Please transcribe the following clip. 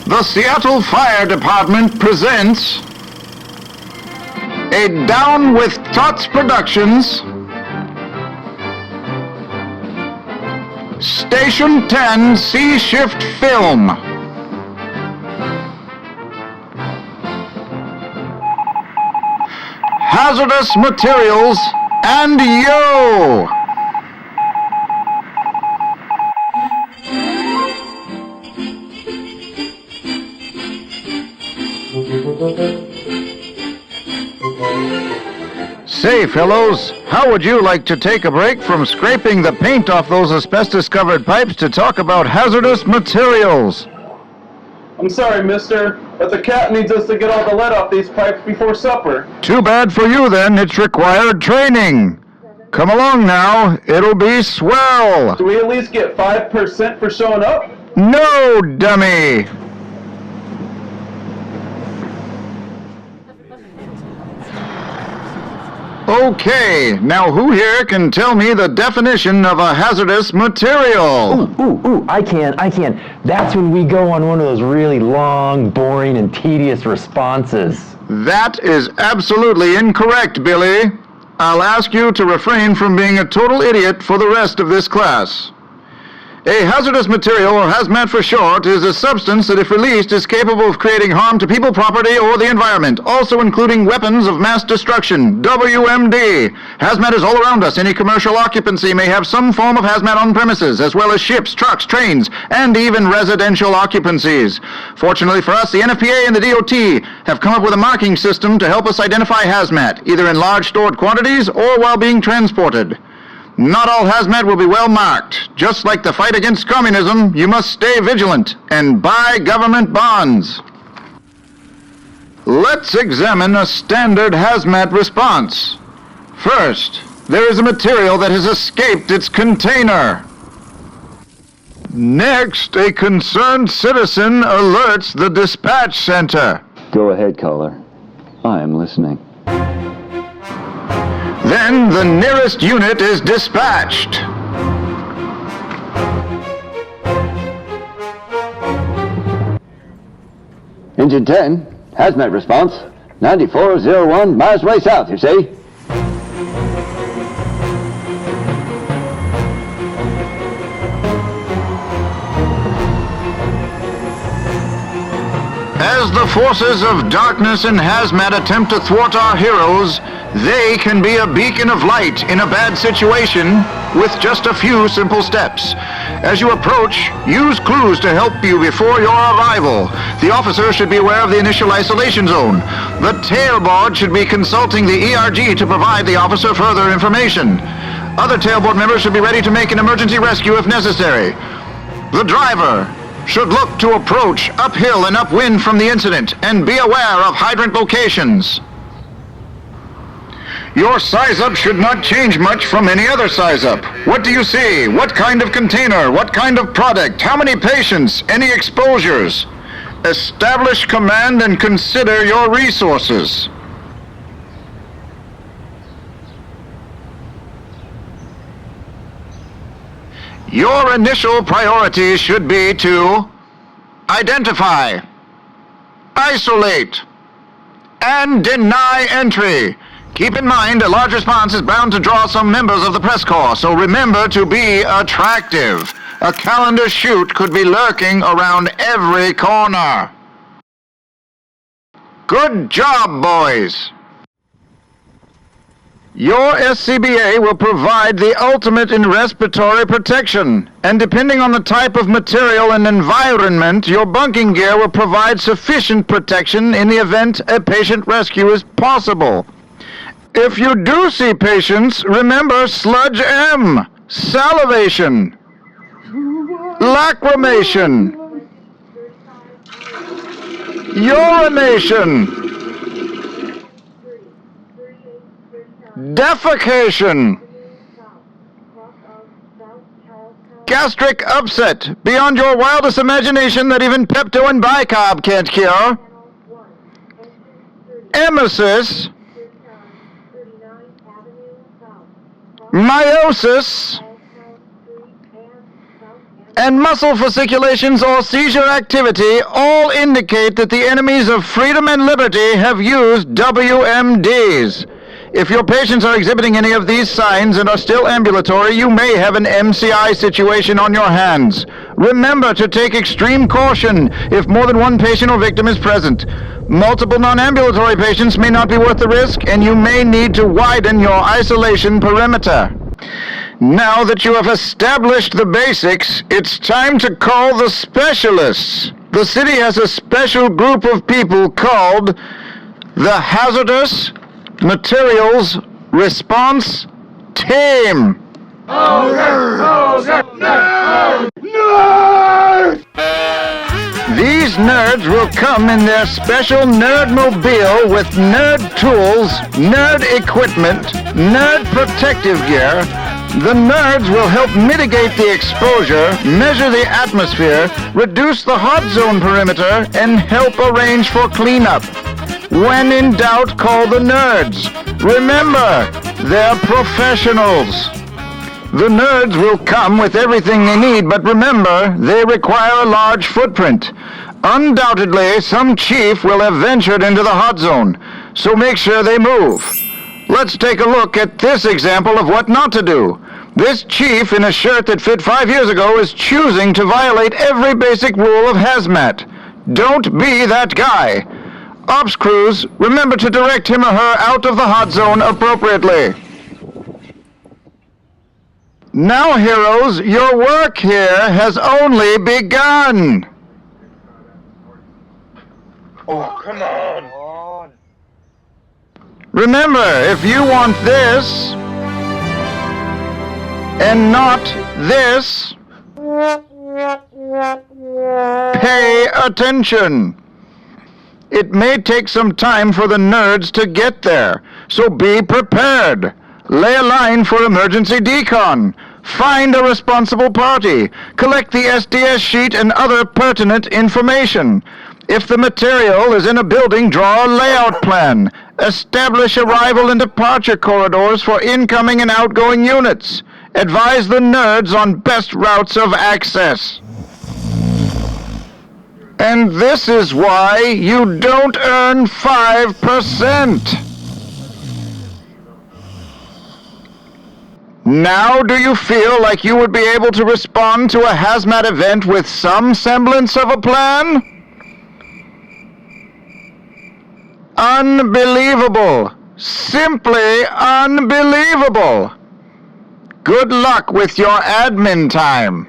The Seattle Fire Department presents a Down with Tots Productions Station 10 C-Shift Film. Hazardous Materials and Yo! Say, fellows, how would you like to take a break from scraping the paint off those asbestos-covered pipes to talk about hazardous materials? I'm sorry, mister, but the cat needs us to get all the lead off these pipes before supper. Too bad for you, then. It's required training. Come along now. It'll be swell. Do we at least get 5% for showing up? No, dummy. Okay, now who here can tell me the definition of a hazardous material? Ooh, I can. That's when we go on one of those really long, boring, and tedious responses. That is absolutely incorrect, Billy. I'll ask you to refrain from being a total idiot for the rest of this class. A hazardous material, or HazMat for short, is a substance that, if released, is capable of creating harm to people, property, or the environment, also including weapons of mass destruction, WMD. HazMat is all around us. Any commercial occupancy may have some form of HazMat on premises, as well as ships, trucks, trains, and even residential occupancies. Fortunately for us, the NFPA and the DOT have come up with a marking system to help us identify HazMat, either in large stored quantities or while being transported. Not all HazMat will be well marked. Just like the fight against communism, you must stay vigilant and buy government bonds. Let's examine a standard HazMat response. First, there is a material that has escaped its container. Next, a concerned citizen alerts the dispatch center. Go ahead, caller. I am listening. Then the nearest unit is dispatched. Engine 10, HazMat response, 9401 miles way south, you see? As the forces of darkness and HazMat attempt to thwart our heroes, they can be a beacon of light in a bad situation with just a few simple steps. As you approach, use clues to help you before your arrival. The officer should be aware of the initial isolation zone. The tailboard should be consulting the ERG to provide the officer further information. Other tailboard members should be ready to make an emergency rescue if necessary. The driver should look to approach uphill and upwind from the incident and be aware of hydrant locations. Your size-up should not change much from any other size-up. What do you see? What kind of container? What kind of product? How many patients? Any exposures? Establish command and consider your resources. Your initial priorities should be to identify, isolate, and deny entry. Keep in mind, a large response is bound to draw some members of the press corps, so remember to be attractive. A calendar shoot could be lurking around every corner. Good job, boys. Your SCBA will provide the ultimate in respiratory protection, and depending on the type of material and environment, your bunking gear will provide sufficient protection in the event a patient rescue is possible. If you do see patients, remember sludge M, salivation, lacrimation, urination, defecation, gastric upset beyond your wildest imagination that even Pepto and Bicarb can't cure, emesis, meiosis, and muscle fasciculations or seizure activity all indicate that the enemies of freedom and liberty have used WMDs. If your patients are exhibiting any of these signs and are still ambulatory, you may have an MCI situation on your hands. Remember to take extreme caution if more than one patient or victim is present. Multiple non-ambulatory patients may not be worth the risk, and you may need to widen your isolation perimeter. Now that you have established the basics, it's time to call the specialists. The city has a special group of people called the Hazardous Materials Response Team. These nerds will come in their special Nerdmobile with nerd tools, nerd equipment, nerd protective gear. The nerds will help mitigate the exposure, measure the atmosphere, reduce the hot zone perimeter, and help arrange for cleanup. When in doubt, call the nerds. Remember, they're professionals. The nerds will come with everything they need, but remember, they require a large footprint. Undoubtedly, some chief will have ventured into the hot zone, so make sure they move. Let's take a look at this example of what not to do. This chief in a shirt that fit 5 years ago is choosing to violate every basic rule of HazMat. Don't be that guy. Ops crews, remember to direct him or her out of the hot zone appropriately. Now, heroes, your work here has only begun. Oh, come on. Remember, if you want this, and not this, pay attention. It may take some time for the nerds to get there, so be prepared. Lay a line for emergency decon. Find a responsible party. Collect the SDS sheet and other pertinent information. If the material is in a building, draw a layout plan. Establish arrival and departure corridors for incoming and outgoing units. Advise the nerds on best routes of access. And this is why you don't earn 5%. Now do you feel like you would be able to respond to a HazMat event with some semblance of a plan? Unbelievable. Simply unbelievable. Good luck with your admin time.